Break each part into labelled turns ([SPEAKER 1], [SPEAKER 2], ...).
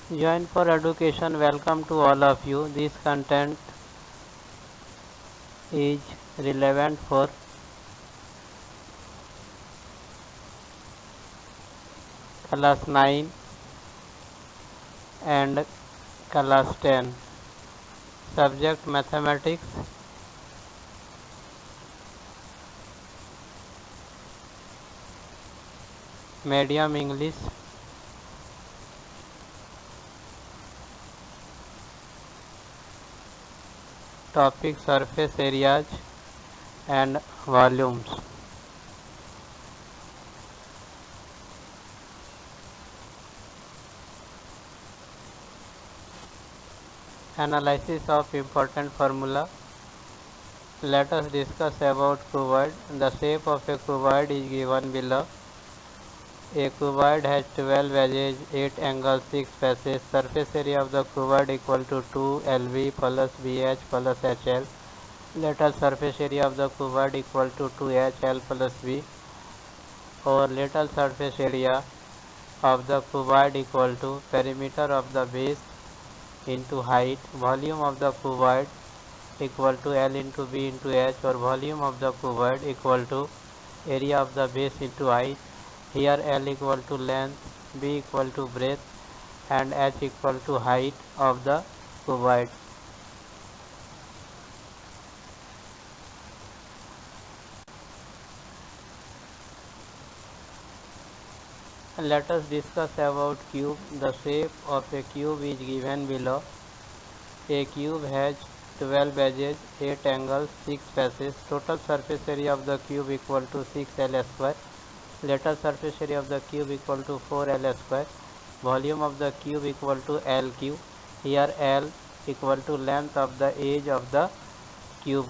[SPEAKER 1] Join for Education, welcome to all of you. This content is relevant for class 9 and class 10. Subject Mathematics, medium English, topic surface areas and volumes. Analysis of important formula. Let us discuss about cuboid. The shape of a cuboid is given below. A cuboid has 12 edges, 8 angles, 6 faces. Surface area of the cuboid equal to 2 LV plus BH plus HL. Let surface area of the cuboid equal to 2HL plus B. Or let surface area of the cuboid equal to perimeter of the base into height. Volume of the cuboid equal to L into B into H, or volume of the cuboid equal to area of the base into height. Here L equal to length, B equal to breadth, and H equal to height of the cuboid. Let us discuss about cube. The shape of a cube is given below. A cube has 12 edges, 8 angles, 6 faces. Total surface area of the cube equal to 6L square. Let surface area of the cube equal to 4L square. Volume of the cube equal to L cube. Here L equal to length of the edge of the cube.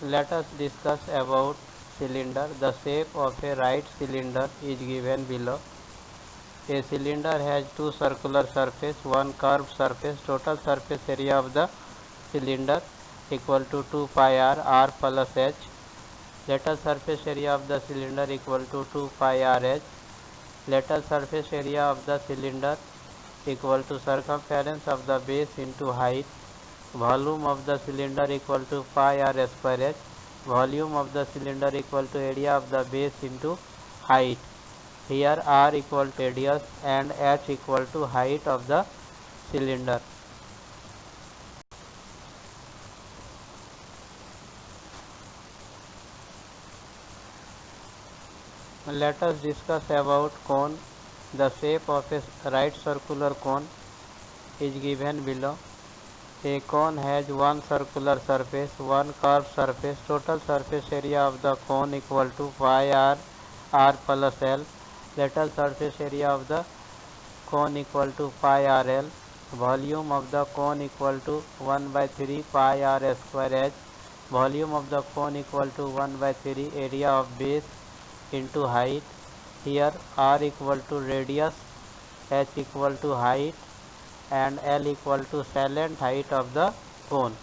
[SPEAKER 1] Let us discuss about cylinder. The shape of a right cylinder is given below. A cylinder has two circular surface, one curved surface. Total surface area of the cylinder equal to 2 pi r, r plus h. Let surface area of the cylinder equal to 2 pi r h. Let surface area of the cylinder equal to circumference of the base into height. Volume of the cylinder equal to pi r square h. Volume of the cylinder equal to area of the base into height. Here r equal to radius and h equal to height of the cylinder. Let us discuss about cone. The shape of a right circular cone is given below. A cone has one circular surface, one curved surface. Total surface area of the cone equal to pi r, r plus l. Let surface area of the cone equal to pi r l. Volume of the cone equal to 1 by 3 pi r square h. Volume of the cone equal to 1 by 3 area of base into height. Here r equal to radius, h equal to height, and L equal to salient height of the cone.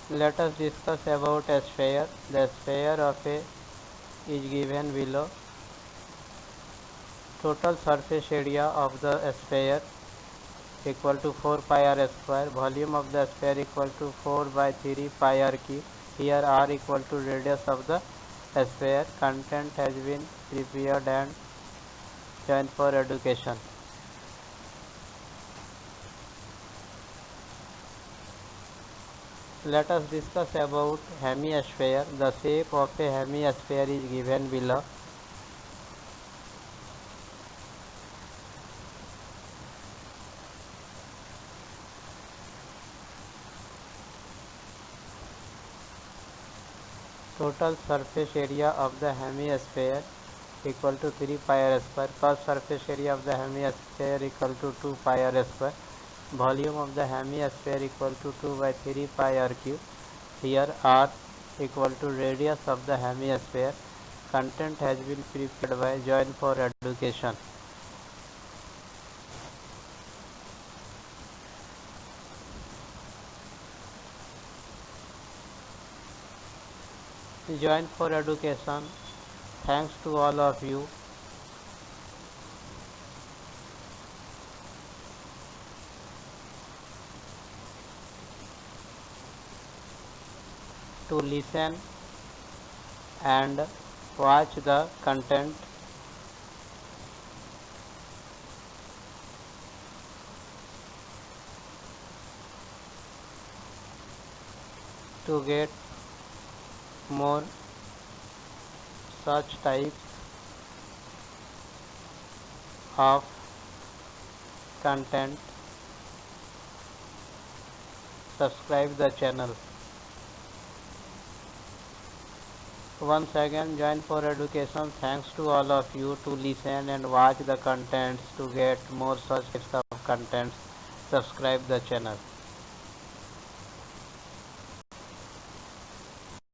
[SPEAKER 1] Let us discuss about a sphere. The sphere of a is given below. Total surface area of the sphere equal to 4 pi r square. Volume of the sphere equal to 4 by 3 pi r cube. Here r equal to radius of the sphere. Content has been prepared and joined for education. Let us discuss about hemisphere. The shape of a hemisphere is given below. Total surface area of the hemisphere equal to 3 pi r square. Curved surface area of the hemisphere equal to 2 pi r square. Volume of the hemisphere equal to 2 by 3 pi r cube. Here r equal to radius of the hemisphere. Content has been prepared by Join for Education. Join for education. Thanks to all of you. To listen and watch the content. To get more such types of content, subscribe the channel. Once again, join for education. Thanks to all of you to listen and watch the contents. To get more such types of contents, subscribe the channel.